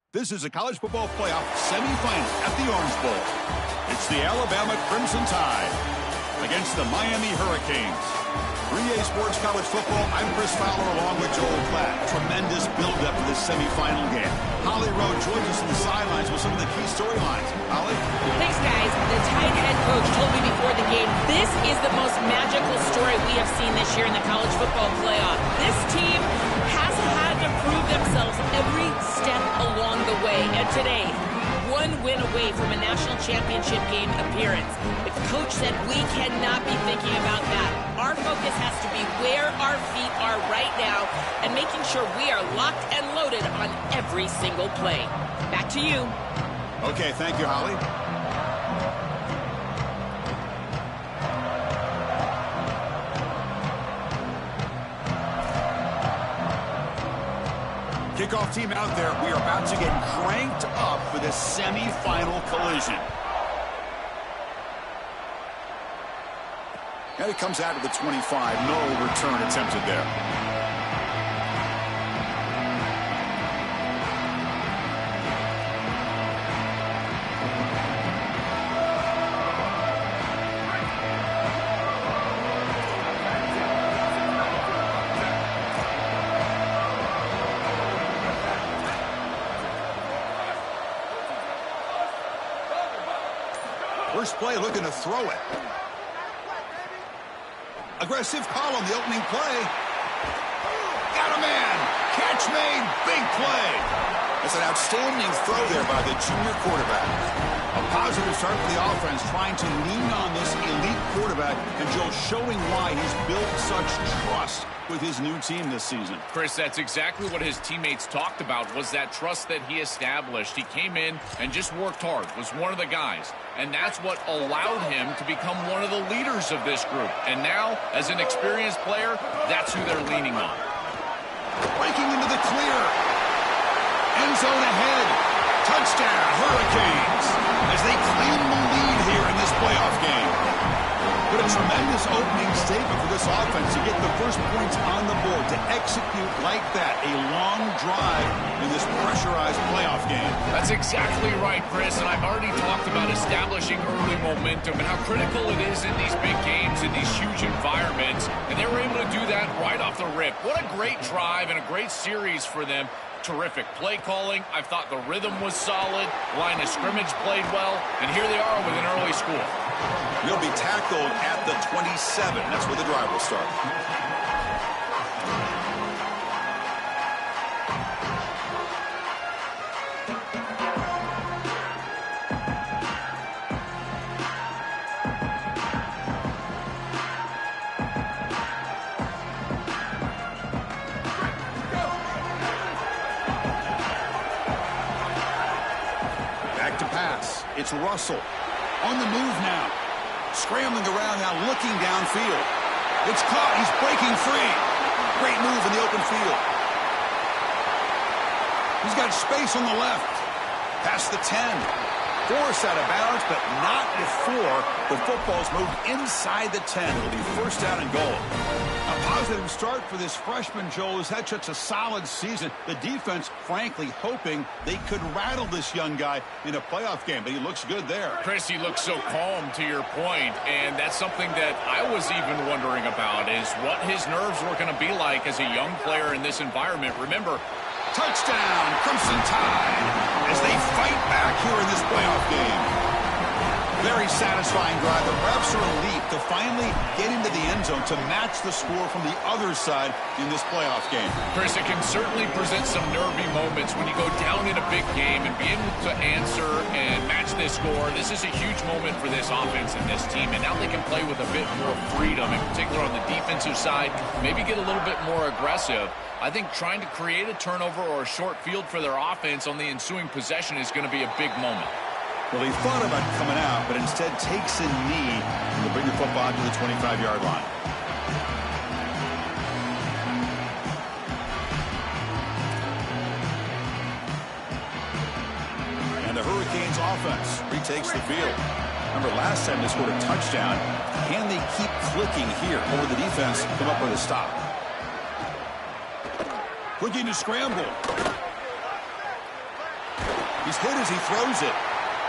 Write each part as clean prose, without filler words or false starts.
This is a college football playoff semifinal at the Orange Bowl. It's the Alabama Crimson Tide against the Miami Hurricanes. 3A Sports College Football, I'm Chris Fowler along with Joel Klatt. Tremendous build-up for this semifinal game. Holly Rowe joins us on the sidelines with some of the key storylines. Holly? Thanks, guys. The Tide head coach told me before the game, this is the most magical story we have seen this year in the college football playoff. This team has had to prove themselves every step along the way. And today, one win away from a national championship game appearance. The coach said we cannot be thinking about that. Our focus has to be where our feet are right now and making sure we are locked and loaded on every single play. Back to you. Okay, thank you, Holly. Kickoff team out there. We are about to get cranked up for this semifinal collision. And it comes out of the 25. No return attempted there. First play looking to throw it. Aggressive call on the opening play. Got a man. Catch made. Big play. That's an outstanding throw there by the junior quarterback. A positive start for the offense, trying to lean on this elite quarterback, and Joe showing why he's built such trust with his new team this season. Chris, that's exactly what his teammates talked about, was that trust that he established. He came in and just worked hard, was one of the guys. And that's what allowed him to become one of the leaders of this group. And now, as an experienced player, that's who they're leaning on. Breaking into the clear. End zone ahead. Touchdown, Hurricanes, as they claim the lead here in this playoff game. But a tremendous opening statement for this offense to get the first points on the board, to execute like that, a long drive in this pressurized playoff game. That's exactly right, Chris, and I've already talked about establishing early momentum and how critical it is in these big games, in these huge environments, and they were able to do that right off the rip. What a great drive and a great series for them. Terrific play calling. I thought the rhythm was solid. Line of scrimmage played well. And here they are with an early score. He'll be tackled at the 27. That's where the drive will start. It's Russell on the move now. Scrambling around now, looking downfield. It's caught. He's breaking free. Great move in the open field. He's got space on the left. Past the 10. Forced out of bounds, but not before the football's moved inside the 10. It'll be first down and goal. A positive start for this freshman, Joel, who's had such a solid season. The defense, frankly, hoping they could rattle this young guy in a playoff game, but he looks good there. Chris, he looks so calm, to your point, and that's something that I was even wondering about, is what his nerves were going to be like as a young player in this environment. Remember, touchdown, Crimson Tide, as they fight back here in this playoff game. Very satisfying drive. The refs are elite to finally get into the end zone to match the score from the other side in this playoff game. Chris, it can certainly present some nervy moments when you go down in a big game and be able to answer and match this score. This is a huge moment for this offense and this team, and now they can play with a bit more freedom, in particular on the defensive side, maybe get a little bit more aggressive. I think trying to create a turnover or a short field for their offense on the ensuing possession is going to be a big moment. Well, he thought about coming out, but instead takes a knee to bring the football to the 25-yard line. And the Hurricanes offense retakes the field. Remember, last time they scored a touchdown. Can they keep clicking here, or will the defense come up with a stop? Looking to scramble. He's hit as he throws it.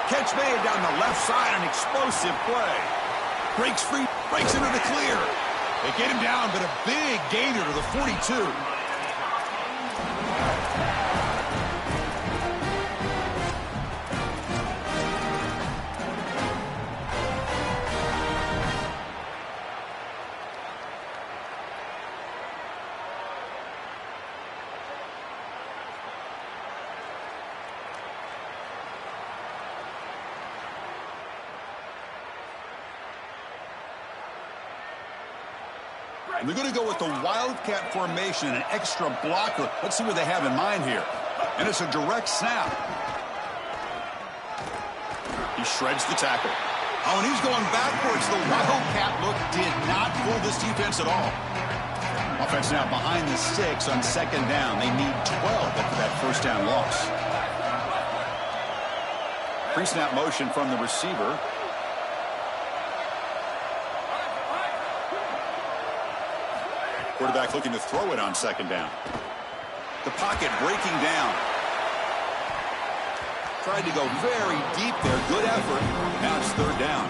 Catch made down the left side, an explosive play. Breaks free, breaks into the clear. They get him down, but a big gainer to the 42. And they're going to go with the Wildcat formation and an extra blocker. Let's see what they have in mind here. And it's a direct snap. He shreds the tackle. Oh, and he's going backwards. The Wildcat look did not fool this defense at all. Offense now behind the 6 on second down. They need 12 after that first down loss. Pre-snap motion from the receiver. Quarterback looking to throw it on second down. The pocket breaking down. Tried to go very deep there. Good effort. Now it's third down.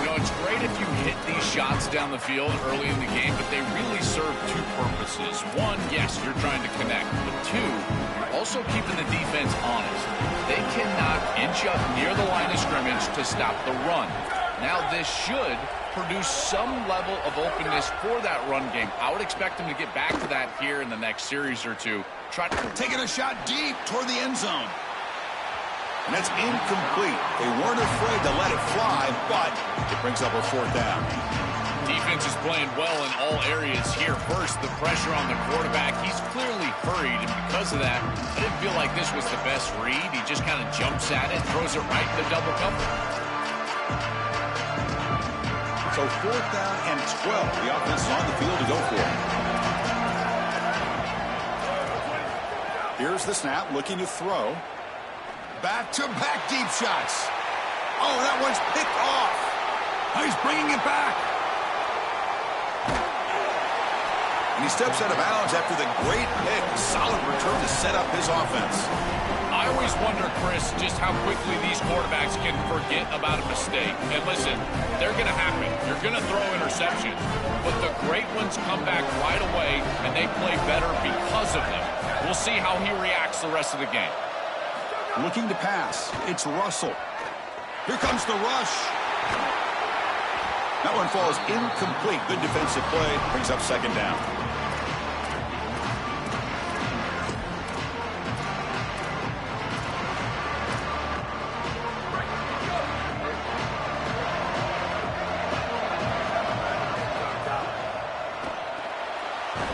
You know, it's great if you hit these shots down the field early in the game, but they really serve two purposes. One, yes, you're trying to connect. But two, you're also keeping the defense honest. They cannot inch up near the line of scrimmage to stop the run. Now this should produce some level of openness for that run game. I would expect them to get back to that here in the next series or two. Taking a shot deep toward the end zone. And that's incomplete. They weren't afraid to let it fly, but it brings up a fourth down. Defense is playing well in all areas here. First, the pressure on the quarterback. He's clearly hurried, and because of that, I didn't feel like this was the best read. He just kind of jumps at it, throws it right in the double cover. So fourth down and 12. The offense is on the field to go for it. Here's the snap, looking to throw. Back-to-back deep shots. Oh, that one's picked off. Oh, he's bringing it back. And he steps out of bounds after the great pick. Solid return to set up his offense. I always wonder, Chris, just how quickly these quarterbacks can forget about a mistake. And listen, they're going to happen. You're going to throw interceptions. But the great ones come back right away, and they play better because of them. We'll see how he reacts the rest of the game. Looking to pass. It's Russell. Here comes the rush. That one falls incomplete. Good defensive play. Brings up second down.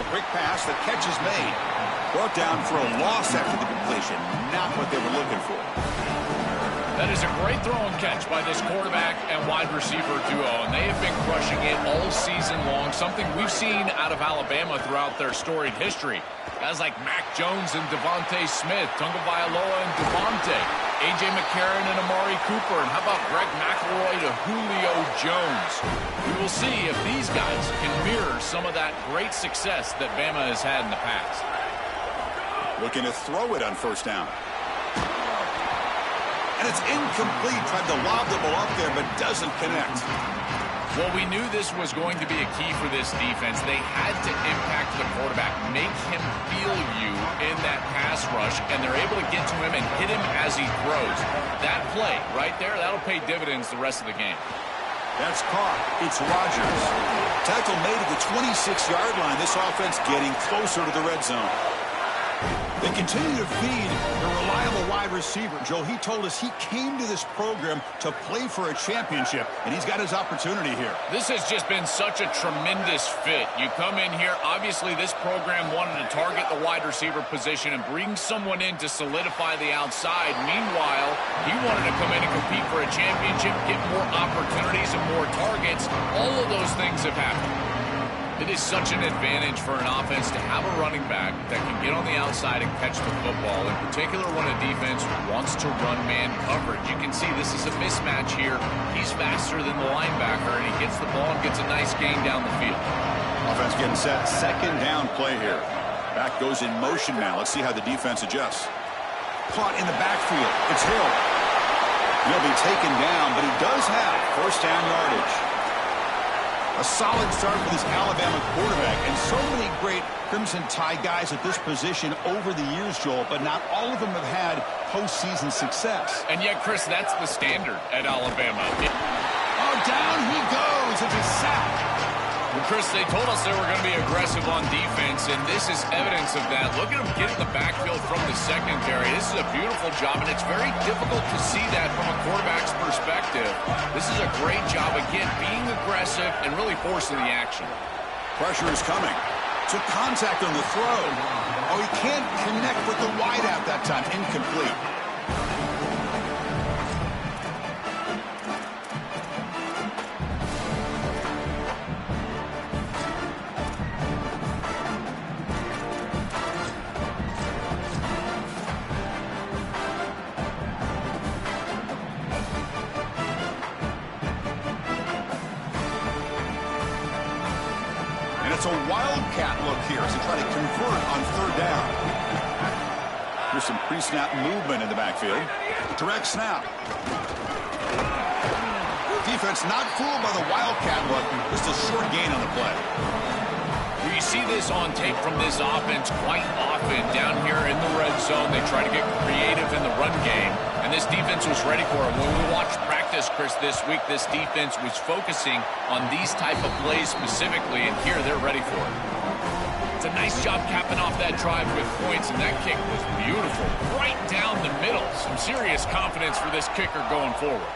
Quick pass, the catch is made. Brought down for a loss after the completion. Not what they were looking for. That is a great throw and catch by this quarterback and wide receiver duo, and they have been crushing it all season long, something we've seen out of Alabama throughout their storied history. Guys like Mac Jones and Devontae Smith, Tagovailoa and Devontae, A.J. McCarron and Amari Cooper, and how about Greg McElroy to Julio Jones? We will see if these guys can mirror some of that great success that Bama has had in the past. Looking to throw it on first down. And it's incomplete. Tried to lob the ball up there, but doesn't connect. Well, we knew this was going to be a key for this defense. They had to impact the quarterback, make him feel you in that pass rush, and they're able to get to him and hit him as he throws. That play right there, that'll pay dividends the rest of the game. That's caught. It's Rodgers. Tackle made at the 26-yard line. This offense getting closer to the red zone. They continue to feed the reliable wide receiver. Joe, he told us he came to this program to play for a championship, and he's got his opportunity here. This has just been such a tremendous fit. You come in here, obviously this program wanted to target the wide receiver position and bring someone in to solidify the outside. Meanwhile, he wanted to come in and compete for a championship, get more opportunities and more targets. All of those things have happened. It is such an advantage for an offense to have a running back that can get on the outside and catch the football, in particular when a defense wants to run man coverage. You can see this is a mismatch here. He's faster than the linebacker, and he gets the ball and gets a nice gain down the field. Offense getting set. Second down play here. Back goes in motion now. Let's see how the defense adjusts. caught in the backfield. It's Hill. He'll be taken down, but he does have first down yardage. A solid start for this Alabama quarterback, and so many great Crimson Tide guys at this position over the years, Joel, but not all of them have had postseason success. And yet, Chris, that's the standard at Alabama. Oh, down he goes. It's a sack. Well, Chris, they told us they were going to be aggressive on defense, and this is evidence of that. Look at them get in the backfield from the secondary. This is a beautiful job, and it's very difficult to see that from a quarterback's perspective. This is a great job, again, being aggressive and really forcing the action. Pressure is coming. Took contact on the throw. Oh, he can't connect with the wideout that time. Incomplete. It's a wildcat look here as they try to convert on third down. Here's some pre-snap movement in the backfield. Direct snap. Defense not fooled by the wildcat look. Just a short gain on the play. You see this on tape from this offense quite often. Down here in the red zone, they try to get creative in the run game, and this defense was ready for it. When we watched practice, Chris, this week, this defense was focusing on these type of plays specifically, and here they're ready for it. It's a nice job capping off that drive with points, and that kick was beautiful. Right down the middle. Some serious confidence for this kicker going forward.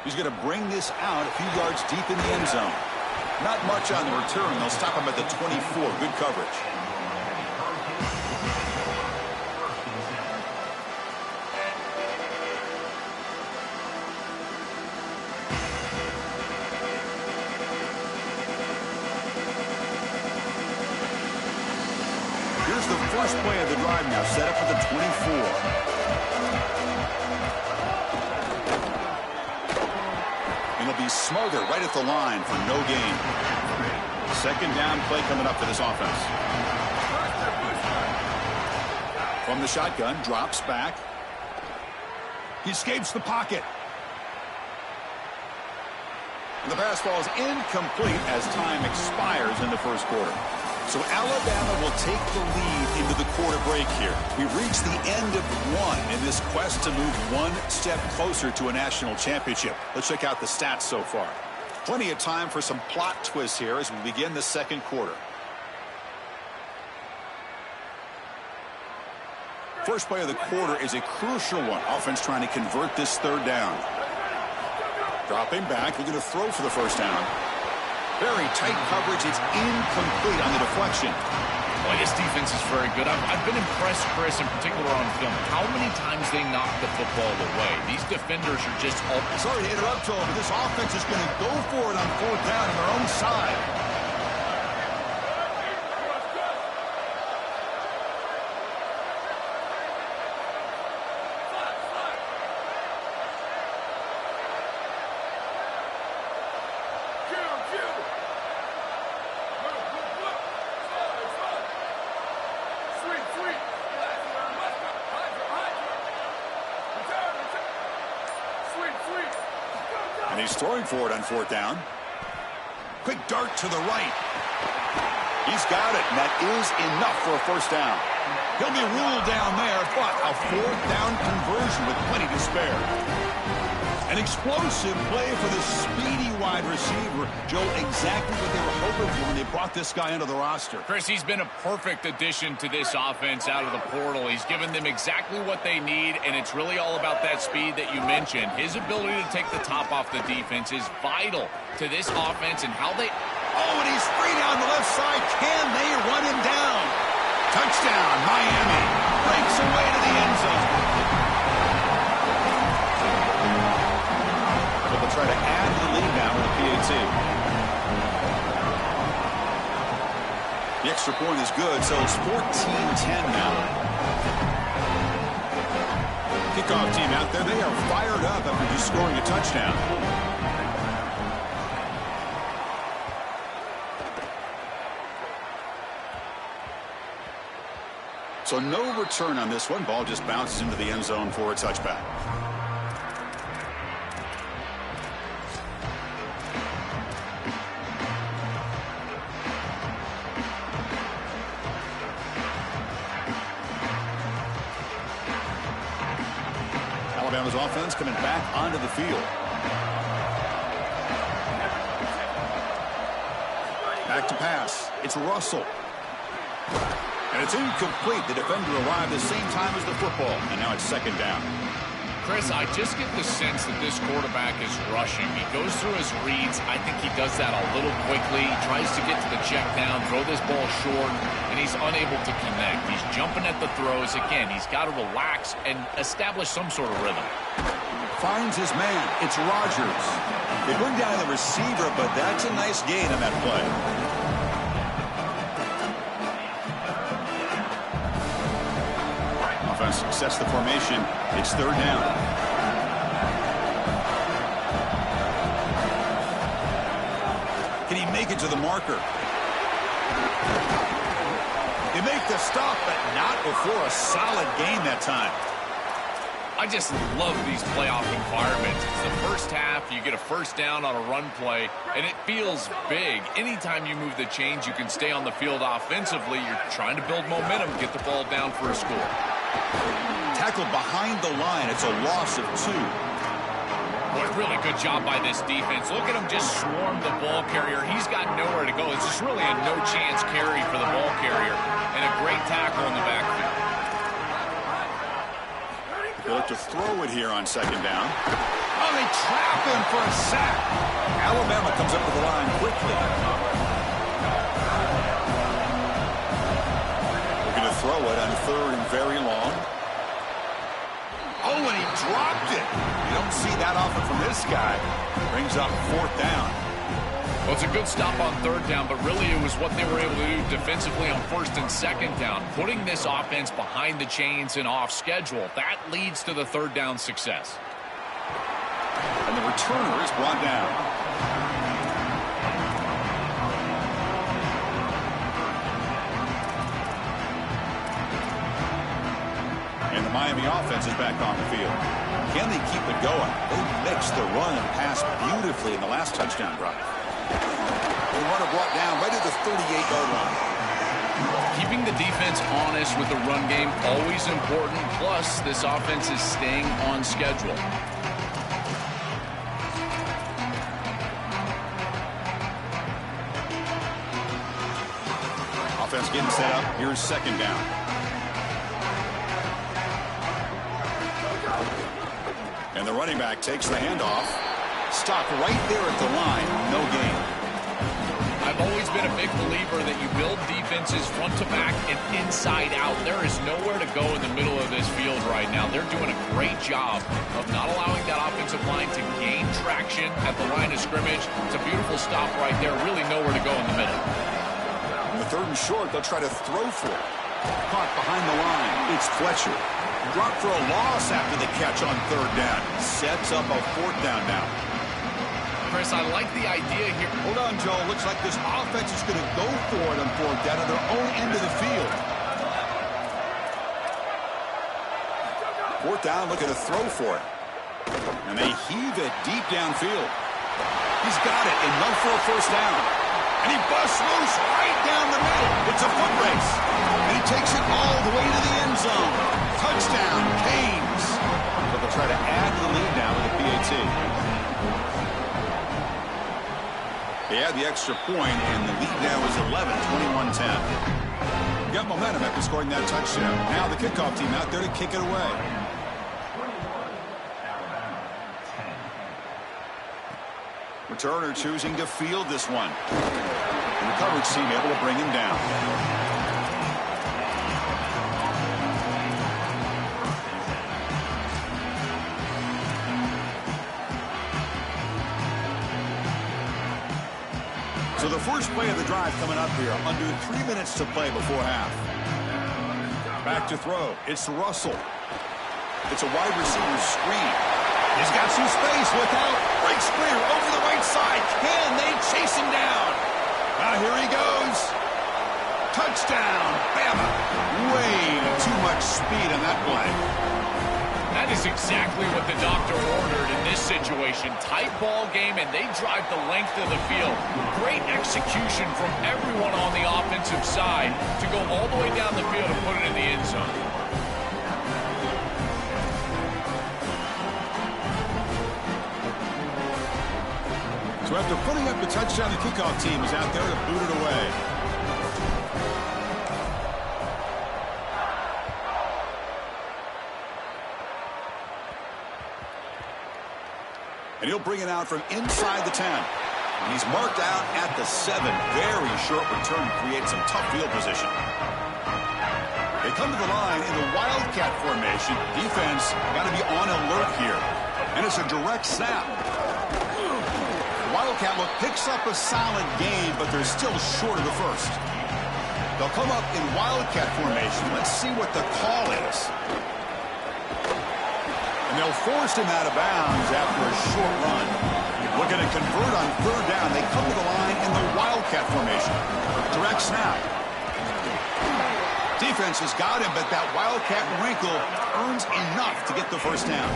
He's going to bring this out a few yards deep in the end zone. Not much on the return. They'll stop him at the 24. Good coverage. Here's the first play of the drive now. Set up for the 24. It'll be Smoger right at the line for no gain. Second down play coming up for this offense. From the shotgun, drops back. He escapes the pocket. And the pass ball is incomplete as time expires in the first quarter. So Alabama will take the lead into the quarter break here. We've reached the end of one in this quest to move one step closer to a national championship. Let's check out the stats so far. Plenty of time for some plot twists here as we begin the second quarter. First play of the quarter is a crucial one. Offense trying to convert this third down. Dropping back, looking to throw for the first down. Very tight coverage. It's incomplete on the deflection. Boy, this defense is very good. I've been impressed, Chris, in particular on film, how many times they knock the football away. These defenders are just all... Sorry to interrupt, Joel, but this offense is going to go for it on fourth down on their own side. And he's throwing for it on fourth down. Quick dart to the right. He's got it, and that is enough for a first down. He'll be ruled down there, but a fourth down conversion with plenty to spare. An explosive play for the speedy wide receiver. Joe, exactly what they were hoping for when they brought this guy into the roster. Chris, he's been a perfect addition to this offense out of the portal. He's given them exactly what they need, and it's really all about that speed that you mentioned. His ability to take the top off the defense is vital to this offense and how they... Oh, and he's free down the left side. Can they run him down? Touchdown, Miami. Breaks away to the end zone. They'll try to add to the lead now with the PAT. The extra point is good, so it's 14-10 now. Kickoff team out there, they are fired up after just scoring a touchdown. So no return on this one. Ball just bounces into the end zone for a touchback. Alabama's offense coming back onto the field. Back to pass. It's Russell. And it's incomplete. The defender arrived the same time as the football. And now it's second down. Chris, I just get the sense that this quarterback is rushing. He goes through his reads. I think he does that a little quickly. He tries to get to the check down, throw this ball short, and he's unable to connect. He's jumping at the throws. Again, he's got to relax and establish some sort of rhythm. Finds his man. It's Rodgers. They bring down the receiver, but that's a nice gain on that play. Offense sets the formation. It's third down. Can he make it to the marker? They make the stop, but not before a solid gain that time. I just love these playoff environments. It's the first half, you get a first down on a run play, and it feels big. Anytime you move the chains, you can stay on the field offensively. You're trying to build momentum, get the ball down for a score. Tackled behind the line. It's a loss of 2. Boy, really good job by this defense. Look at him just swarm the ball carrier. He's got nowhere to go. It's just really a no-chance carry for the ball carrier, and a great tackle in the backfield. They look to throw it here on second down. Oh, they trap him for a sack. Alabama comes up to the line quickly. Looking to throw it on third and very long. Oh, and he dropped it. You don't see that often from this guy. Brings up fourth down. Well, it's a good stop on third down, but really it was what they were able to do defensively on first and second down. Putting this offense behind the chains and off schedule, that leads to the third down success. And the returner is brought down. And the Miami offense is back on the field. Can they keep it going? They mixed the run and pass beautifully in the last touchdown drive. The runner brought down right at the 38-yard line. Keeping the defense honest with the run game, always important. Plus, this offense is staying on schedule. Offense getting set up. Here's second down. And the running back takes the handoff. Stopped right there at the line. No gain. I've always been a big believer that you build defenses front to back and inside out. There is nowhere to go in the middle of this field right now. They're doing a great job of not allowing that offensive line to gain traction at the line of scrimmage. It's a beautiful stop right there. Really nowhere to go in the middle. On the third and short, they'll try to throw for it. Caught behind the line. It's Fletcher. Dropped for a loss after the catch on third down. Sets up a fourth down now. Chris, I like the idea here. Hold on, Joe. Looks like this offense is going to go for it on fourth down at their own end of the field. Fourth down, looking to throw for it. And they heave it deep downfield. He's got it, enough for a first down. And he busts loose right down the middle. It's a foot race. And he takes it all the way to the end zone. Touchdown, Canes. But they'll try to add to the lead now with a PAT. They had the extra point, and the lead now is 11, 21-10. Got momentum after scoring that touchdown. Now the kickoff team out there to kick it away. Returner choosing to field this one. And the coverage team able to bring him down. So the first play of the drive coming up here, under 3 minutes to play before half. Back to throw. It's Russell. It's a wide receiver screen. He's got some space. Look out. Breaks clear over the right side. Can they chase him down? Now here he goes. Touchdown, Bama. Way speed on that play. That is exactly what the doctor ordered in this situation. Tight ball game, and they drive the length of the field. Great execution from everyone on the offensive side to go all the way down the field and put it in the end zone. So after putting up the touchdown, the kickoff team is out there to boot it away. And he'll bring it out from inside the 10. And he's marked out at the 7. Very short return creates some tough field position. They come to the line in the Wildcat formation. Defense got to be on alert here. And it's a direct snap. Wildcat look picks up a solid gain, but they're still short of the first. They'll come up in Wildcat formation. Let's see what the call is. And they'll force him out of bounds after a short run. Looking to convert on third down. They come to the line in the Wildcat formation. Direct snap. Defense has got him, but that Wildcat wrinkle earns enough to get the first down.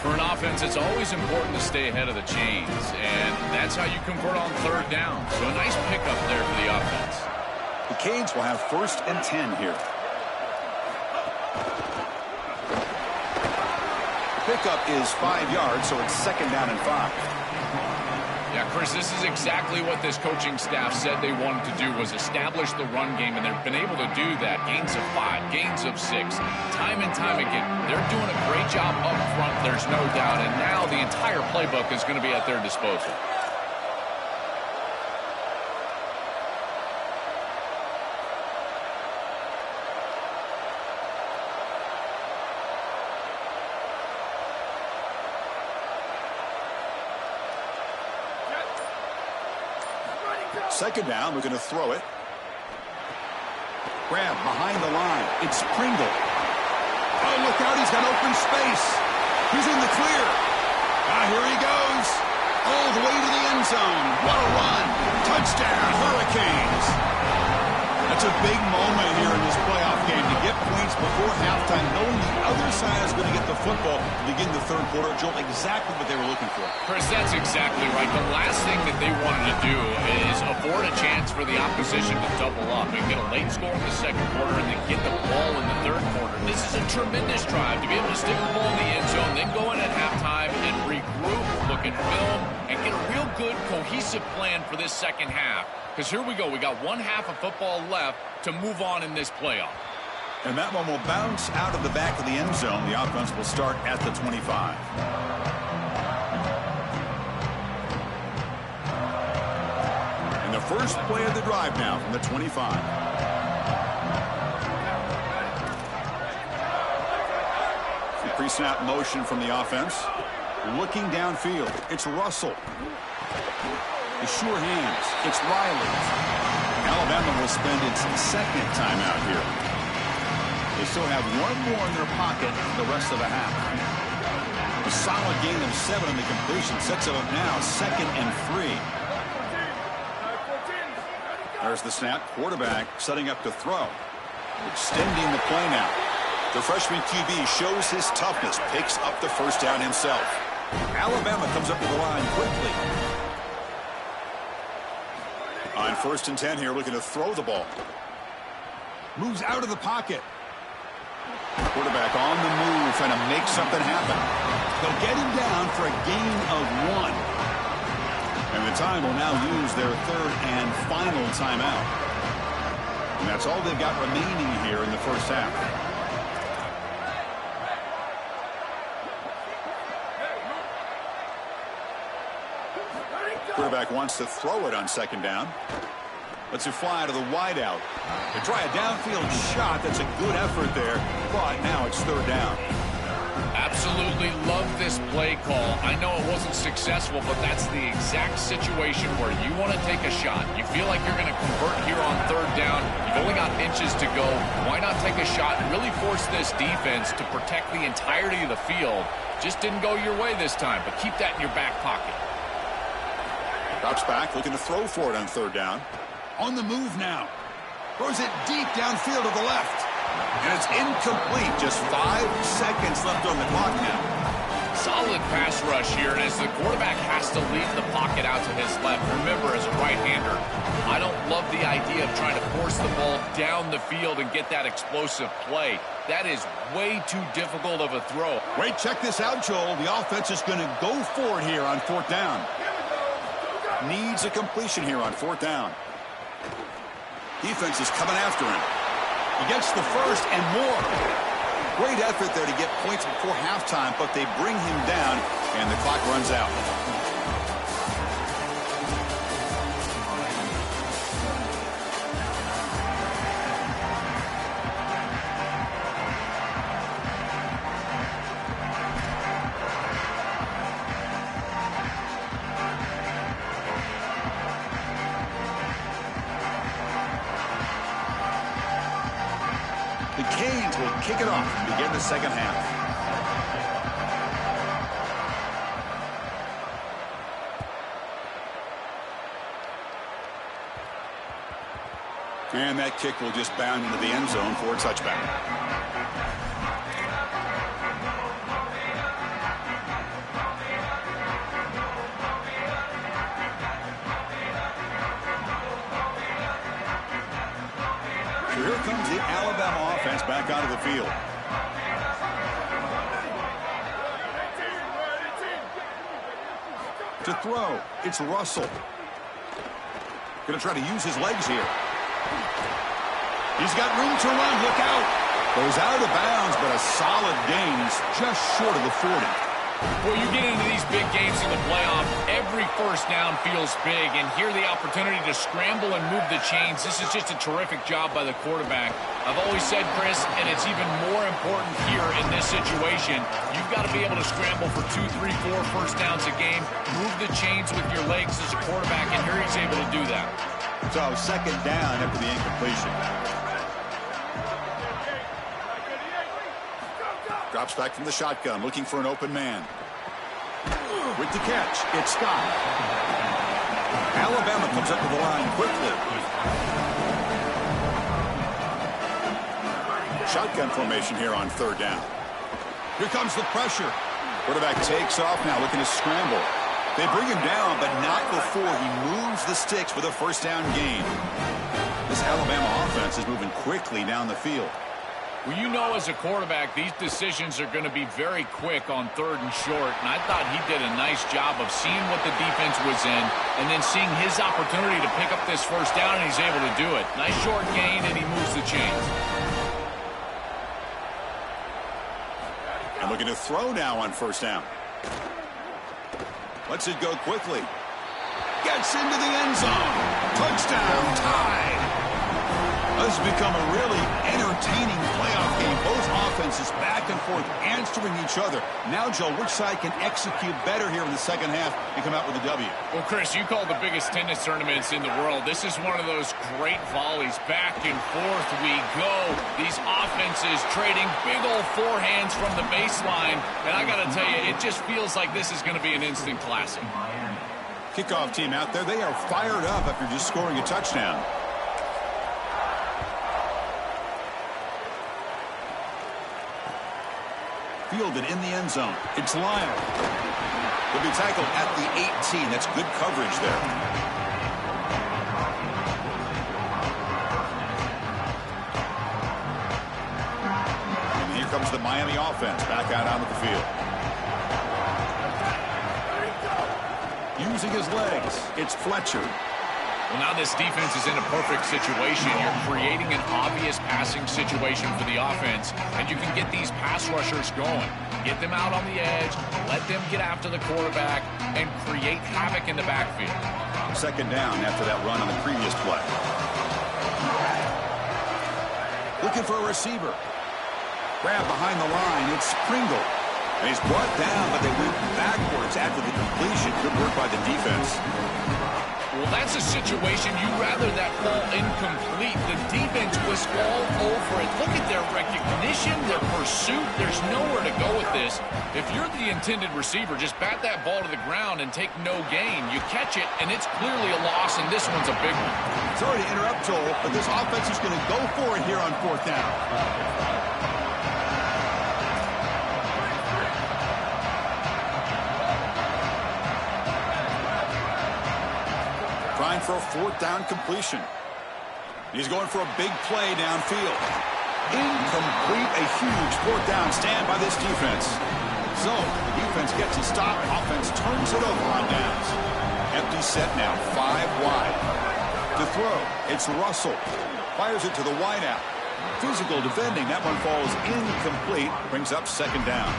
For an offense, it's always important to stay ahead of the chains, and that's how you convert on third down. So a nice pickup there for the offense. The Canes will have 1st and 10 here. Pickup is 5 yards, so it's 2nd down and 5. Yeah, Chris, this is exactly what this coaching staff said they wanted to do, was establish the run game, and they've been able to do that. Gains of 5, gains of 6, time and time again. They're doing a great job up front, there's no doubt, and now the entire playbook is going to be at their disposal. Second down, we're going to throw it. Grab behind the line. It's Pringle. Oh, look out, he's got open space. He's in the clear. Here he goes. All the way to the end zone. What a run. Touchdown, Hurricanes. That's a big moment here in this playoff game to get points before halftime, knowing the other side is going to get the football to begin the third quarter. Joel, exactly what they were looking for. Chris, that's exactly right. The last thing that they wanted to do is afford a chance for the opposition to double up and get a late score in the second quarter and then get the ball in the third quarter. This is a tremendous drive to be able to stick the ball in the end zone, then go in at halftime and regroup, look at film, and get a real good, cohesive plan for this second half. Because here we go. We got 1 half of football left to move on in this playoff. And that one will bounce out of the back of the end zone. The offense will start at the 25. And the first play of the drive now from the 25. Pre-snap motion from the offense. Looking downfield. It's Russell. The sure hands. It's Riley. Alabama will spend its 2nd timeout here. They still have 1 more in their pocket the rest of the half. A solid gain of 7 on the completion sets it up now 2nd and 3. There's the snap. Quarterback setting up to throw. Extending the play now. The freshman QB shows his toughness. Picks up the first down himself. Alabama comes up to the line quickly. On 1st and 10 here, looking to throw the ball. Moves out of the pocket. Quarterback on the move, trying to make something happen. They'll get him down for a gain of 1. And the time will now use their 3rd and final timeout. And that's all they've got remaining here in the first half. Quarterback wants to throw it on 2nd down. Lets it fly to the wideout. They try a downfield shot. That's a good effort there, but now it's 3rd down. Absolutely love this play call. I know it wasn't successful, but that's the exact situation where you want to take a shot. You feel like you're going to convert here on 3rd down. You've only got inches to go. Why not take a shot and really force this defense to protect the entirety of the field? Just didn't go your way this time, but keep that in your back pocket. Drops back, looking to throw for it on 3rd down. On the move now. Throws it deep downfield to the left. And it's incomplete. Just 5 seconds left on the clock now. Solid pass rush here, and as the quarterback has to leave the pocket out to his left, remember, as a right-hander, I don't love the idea of trying to force the ball down the field and get that explosive play. That is way too difficult of a throw. Wait, check this out, Joel. The offense is going to go for it here on 4th down. Needs a completion here on 4th down. Defense is coming after him. He gets the first and more. Great effort there to get points before halftime, but they bring him down, and the clock runs out. The Canes will kick it off and begin the second half. And that kick will just bound into the end zone for a touchback. So here comes the Alabama offense back onto the field. To throw, it's Russell. Going to try to use his legs here. He's got room to run. Look out. Goes out of bounds, but a solid gain. He's just short of the 40. Well, you get into these big games in the playoff, every first down feels big, and here the opportunity to scramble and move the chains. This is just a terrific job by the quarterback. I've always said, Chris, and it's even more important here in this situation, you've got to be able to scramble for 2, 3, 4 first downs a game, move the chains with your legs as a quarterback, and here he's able to do that. So second down after the incompletion. Drops back from the shotgun, looking for an open man. With the catch, it's Scott. Alabama comes up to the line quickly. Shotgun formation here on 3rd down. Here comes the pressure. Quarterback takes off now, looking to scramble. They bring him down, but not before he moves the sticks for the first down gain. This Alabama offense is moving quickly down the field. Well, you know, as a quarterback, these decisions are going to be very quick on 3rd and short, and I thought he did a nice job of seeing what the defense was in and then seeing his opportunity to pick up this first down, and he's able to do it. Nice short gain, and he moves the chains. And looking to throw now on 1st down. Lets it go quickly. Gets into the end zone. Touchdown, tied. This has become a really entertaining playoff game. Both offenses back and forth answering each other. Now, Joe, which side can execute better here in the second half and come out with a W? Well, Chris, you call the biggest tennis tournaments in the world. This is one of those great volleys. Back and forth we go. These offenses trading big old forehands from the baseline. And I got to tell you, it just feels like this is going to be an instant classic. Kickoff team out there. They are fired up after just scoring a touchdown. Fielded in the end zone. It's Lyle. He'll be tackled at the 18. That's good coverage there. And here comes the Miami offense back out onto the field. Using his legs, it's Fletcher. Well, now this defense is in a perfect situation. You're creating an obvious passing situation for the offense, and you can get these pass rushers going. Get them out on the edge, let them get after the quarterback, and create havoc in the backfield. Second down after that run on the previous play. Looking for a receiver. Grab behind the line. It's Pringle. And he's brought down, but they went backwards after the completion. Good work by the defense. Well, that's a situation you'd rather that fall incomplete. The defense was all over it. Look at their recognition, their pursuit. There's nowhere to go with this. If you're the intended receiver, just bat that ball to the ground and take no gain. You catch it, and it's clearly a loss, and this one's a big one. Sorry to interrupt, Joel, but this offense is going to go for it here on 4th down. Trying for a 4th down completion. He's going for a big play downfield. Incomplete, a huge 4th down stand by this defense. So, the defense gets a stop. Offense turns it over on downs. Empty set now, 5 wide. To throw, it's Russell. Fires it to the wideout. Physical defending, that one falls incomplete. Brings up 2nd down.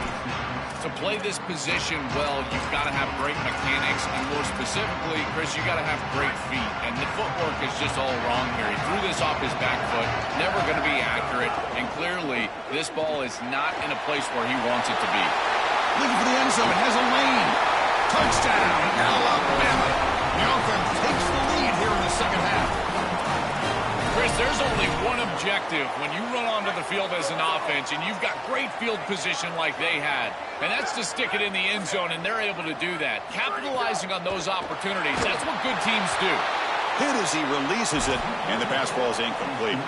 To play this position well, you've got to have great mechanics, and more specifically, Chris, you've got to have great feet. And the footwork is just all wrong here. He threw this off his back foot, never going to be accurate, and clearly this ball is not in a place where he wants it to be. Looking for the end zone, has a lane. Touchdown, Alabama. The offense takes the lead here in the 2nd half. Chris, there's only one objective when you run onto the field as an offense and you've got great field position like they had, and that's to stick it in the end zone, and they're able to do that. Capitalizing on those opportunities, that's what good teams do. Hit as he releases it, and the pass ball is incomplete.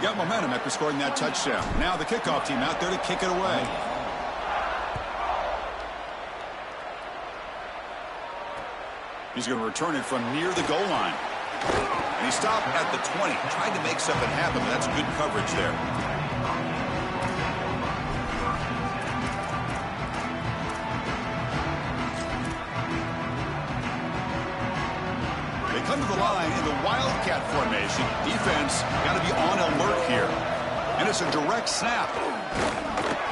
Got momentum after scoring that touchdown. Now the kickoff team out there to kick it away. He's going to return it from near the goal line. And he stopped at the 20. Tried to make something happen, but that's good coverage there. They come to the line in the Wildcat formation. Defense got to be on alert here. And it's a direct snap.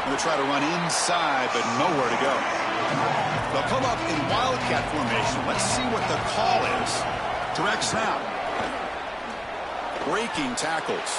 Going to try to run inside, but nowhere to go. They'll come up in Wildcat formation. Let's see what the call is. Direct snap. Breaking tackles.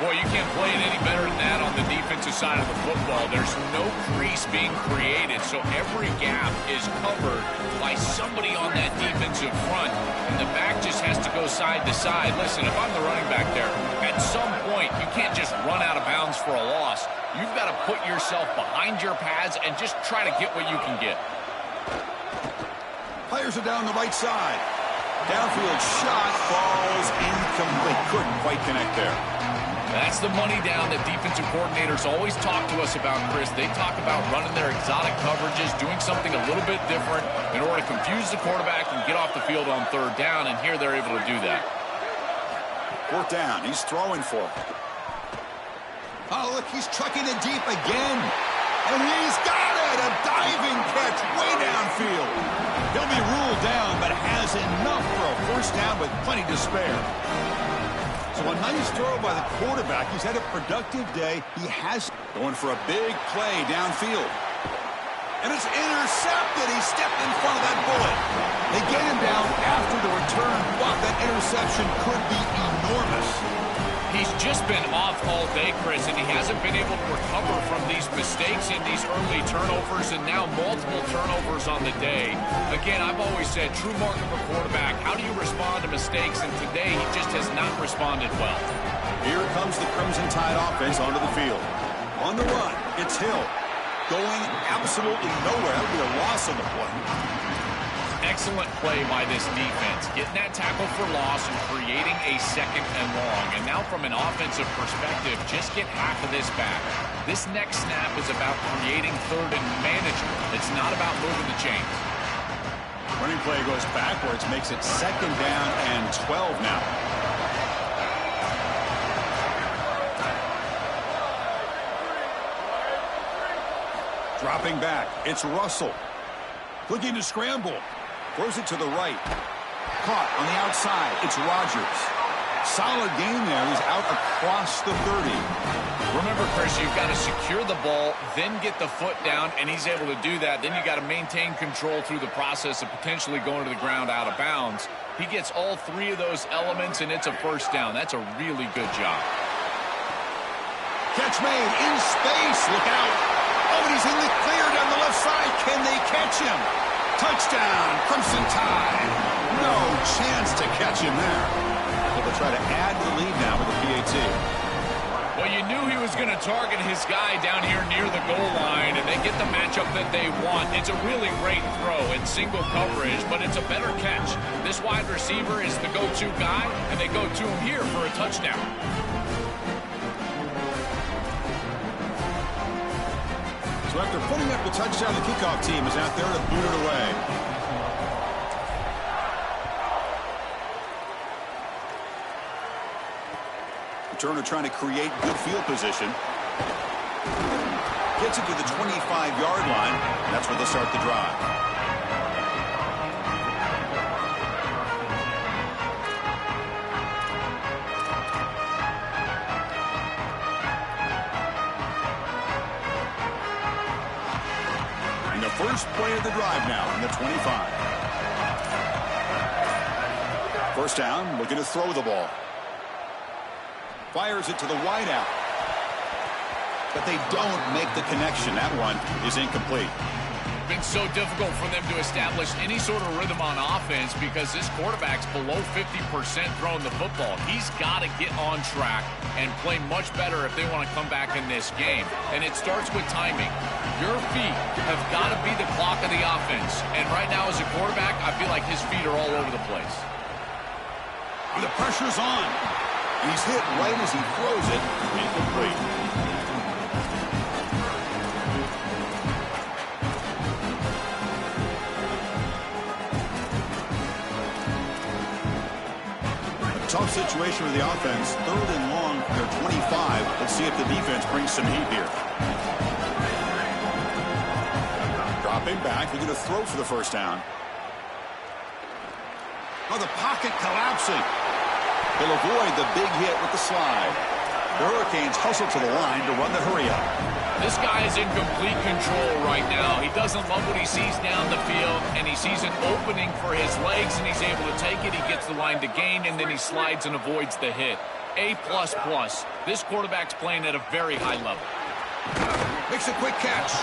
Boy, you can't play it any better than that on the defensive side of the football. There's no crease being created, so every gap is covered by somebody on that defensive front, and the back just has to go side to side. Listen, if I'm the running back there, at some point, you can't just run out of bounds for a loss. You've got to put yourself behind your pads and just try to get what you can get. Fires it down the right side. Downfield shot falls incomplete. Couldn't quite connect there. That's the money down that defensive coordinators always talk to us about, Chris. They talk about running their exotic coverages, doing something a little bit different in order to confuse the quarterback and get off the field on 3rd down, and here they're able to do that. 4th down. He's throwing for it. Oh, look, he's trucking it deep again. And he's got it! A diving catch way downfield. He'll be ruled down, but has enough for a 1st down with plenty to spare. So a nice throw by the quarterback. He's had a productive day. He has going for a big play downfield. And it's intercepted. He stepped in front of that bullet. They get him down after the return, but that interception could be enormous. He's just been off all day, Chris, and he hasn't been able to recover from these mistakes and these early turnovers, and now multiple turnovers on the day. Again, I've always said, true mark of a quarterback, how do you respond to mistakes? And today, he just has not responded well. Here comes the Crimson Tide offense onto the field. On the run, it's Hill. Going absolutely nowhere. That would be a loss on the play. Excellent play by this defense, getting that tackle for loss and creating a 2nd and long. And now from an offensive perspective, just get half of this back. This next snap is about creating 3rd and manageable. It's not about moving the chains. Running play goes backwards, makes it 2nd down and 12 now. Dropping back, it's Russell. Looking to scramble. Throws it to the right. Caught on the outside. It's Rodgers. Solid game there. He's out across the 30. Remember, Chris, you've got to secure the ball, then get the foot down, and he's able to do that. Then you got to maintain control through the process of potentially going to the ground out of bounds. He gets all 3 of those elements, and it's a 1st down. That's a really good job. Catch made in space. Look out. Oh, and he's in the clear down the left side. Can they catch him? Touchdown, Crimson Tide. No chance to catch him there. They'll try to add to the lead now with the PAT. Well, you knew he was going to target his guy down here near the goal line, and they get the matchup that they want. It's a really great throw in single coverage, but it's a better catch. This wide receiver is the go-to guy, and they go to him here for a touchdown. So after putting up the touchdown, the kickoff team is out there to boot it away. Turner trying to create good field position. Gets it to the 25-yard line. And that's where they'll start the drive. And the first play of the drive now on the 25. First down, looking to throw the ball. Fires it to the wideout. But they don't make the connection. That one is incomplete. Been so difficult for them to establish any sort of rhythm on offense because this quarterback's below 50% throwing the football. He's got to get on track and play much better if they want to come back in this game. And it starts with timing. Your feet have got to be the clock of the offense. And right now as a quarterback, I feel like his feet are all over the place. And the pressure's on. He's hit right as he throws it. Incomplete. A tough situation with the offense. 3rd and long from their 25. Let's see if the defense brings some heat here. Dropping back. They're going to throw for the first down. Oh, the pocket collapsing. They'll avoid the big hit with the slide. The Hurricanes hustle to the line to run the hurry-up. This guy is in complete control right now. He doesn't love what he sees down the field, and he sees an opening for his legs, and he's able to take it. He gets the line to gain, and then he slides and avoids the hit. A++. This quarterback's playing at a very high level. Makes a quick catch.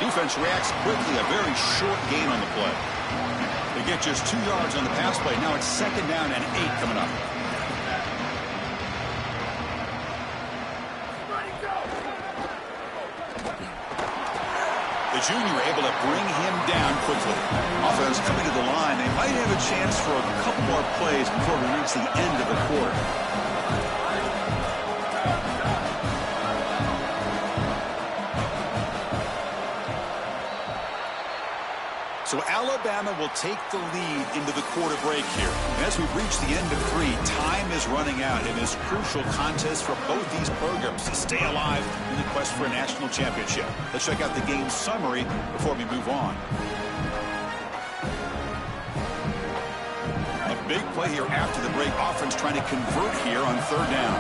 Defense reacts quickly. A very short gain on the play. They get just 2 yards on the pass play. Now it's 2nd down and 8 coming up. The junior able to bring him down quickly. Offense coming to the line. They might have a chance for a couple more plays before we reach the end of the quarter. So Alabama will take the lead into the quarter break here. And as we reach the end of 3, time is running out in this crucial contest for both these programs to stay alive in the quest for a national championship. Let's check out the game summary before we move on. A big play here after the break. Offense trying to convert here on 3rd down.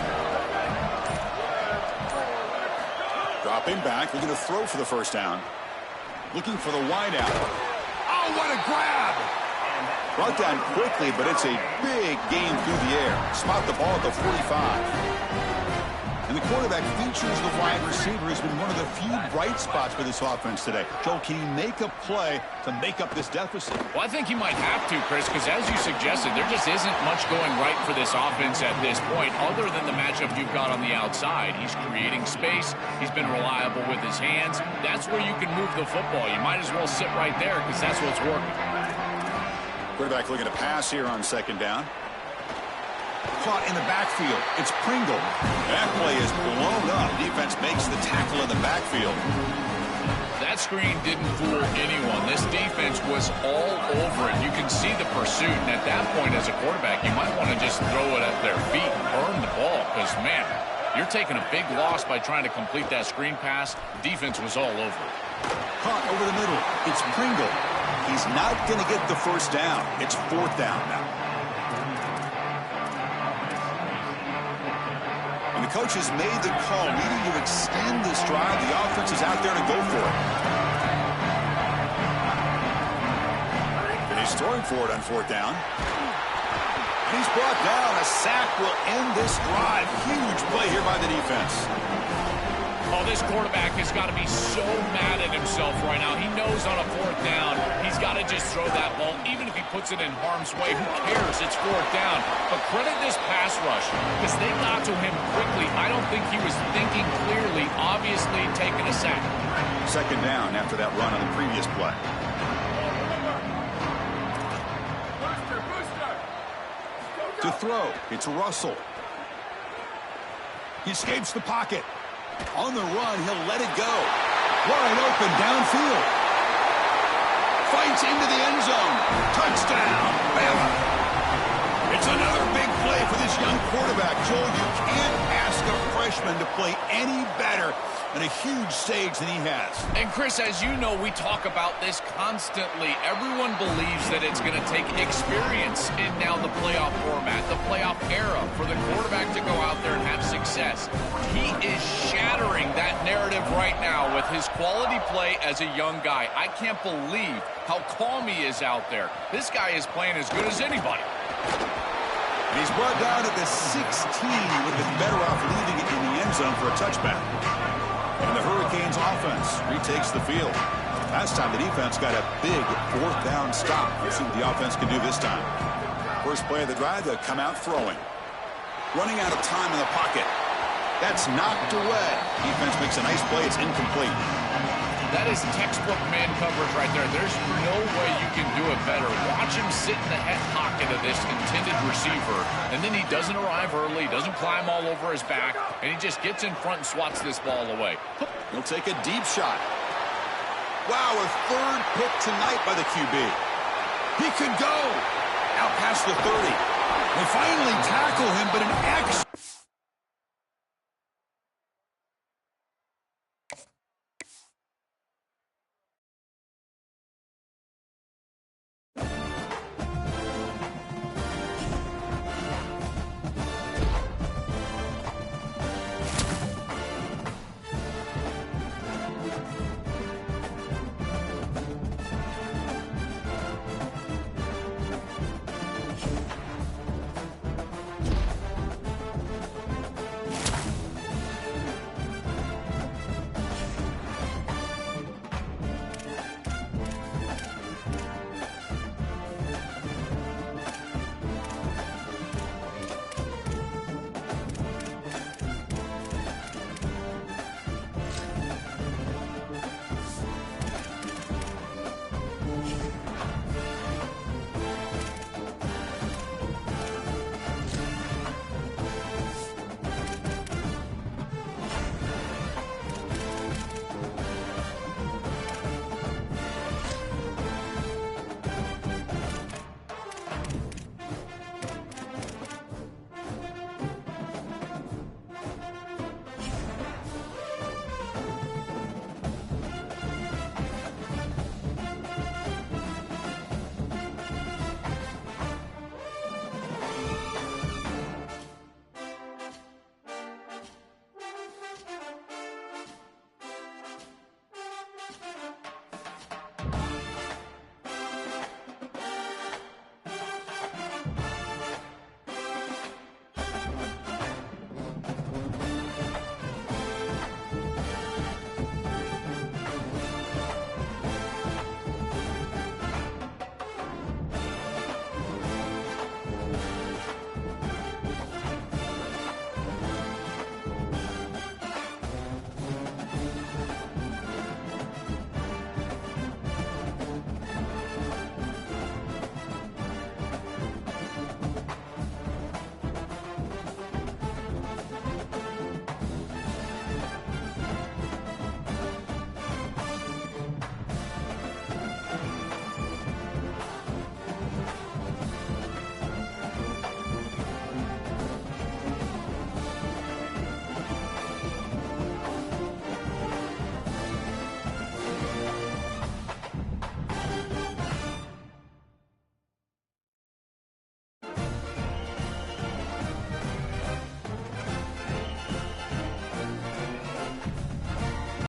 Dropping back. We're going to throw for the first down. Looking for the wideout. Oh, what a grab! Brought down quickly, but it's a big gain through the air. Spot the ball at the 45. And the quarterback features the wide receiver has been one of the few bright spots for this offense today. Joe, can he make a play to make up this deficit? Well, I think he might have to, Chris, because as you suggested, there just isn't much going right for this offense at this point, other than the matchup you've got on the outside. He's creating space. He's been reliable with his hands. That's where you can move the football. You might as well sit right there because that's what's working. Quarterback looking to pass here on 2nd down. Caught in the backfield. It's Pringle. That play is blown up. Defense makes the tackle in the backfield. That screen didn't fool anyone. This defense was all over it. You can see the pursuit, and at that point as a quarterback, you might want to just throw it at their feet and burn the ball because, man, you're taking a big loss by trying to complete that screen pass. The defense was all over it. Caught over the middle. It's Pringle. He's not going to get the first down. It's 4th down now. And the coach has made the call, needing to extend this drive. The offense is out there to go for it. And he's throwing for it on 4th down. He's brought down. A sack will end this drive. Huge play here by the defense. Oh, this quarterback has got to be so mad at himself right now. He knows on a 4th down, he's got to just throw that ball. Even if he puts it in harm's way, who cares? It's 4th down. But credit this pass rush because they got to him quickly. I don't think he was thinking clearly, obviously taking a sack. 2nd down after that run on the previous play. To throw, it's Russell. He escapes the pocket. On the run, he'll let it go. Wide open downfield. Fights into the end zone. Touchdown, Bama. It's another big play for this young quarterback. Joel, you can't ask a freshman to play any better on a huge stage than he has. And Chris, as you know, we talk about this constantly. Everyone believes that it's going to take experience in now the playoff format, the playoff era, for the quarterback to go out there and have success. He is shattering that narrative right now with his quality play as a young guy. I can't believe how calm he is out there. This guy is playing as good as anybody. And he's brought down at the 16. Would have been better off leaving it in the end zone for a touchback. And the Hurricanes offense retakes the field. Last time the defense got a big 4th down stop. Let's see what the offense can do this time. First play of the drive, they'll come out throwing. Running out of time in the pocket. That's knocked away. Defense makes a nice play. It's incomplete. That is textbook man coverage right there. There's no way you can do it better. Watch him sit in the head pocket of this intended receiver, and then he doesn't arrive early, doesn't climb all over his back, and he just gets in front and swats this ball away. He'll take a deep shot. Wow, a 3rd pick tonight by the QB. He could go out past the 30. They finally tackle him, but an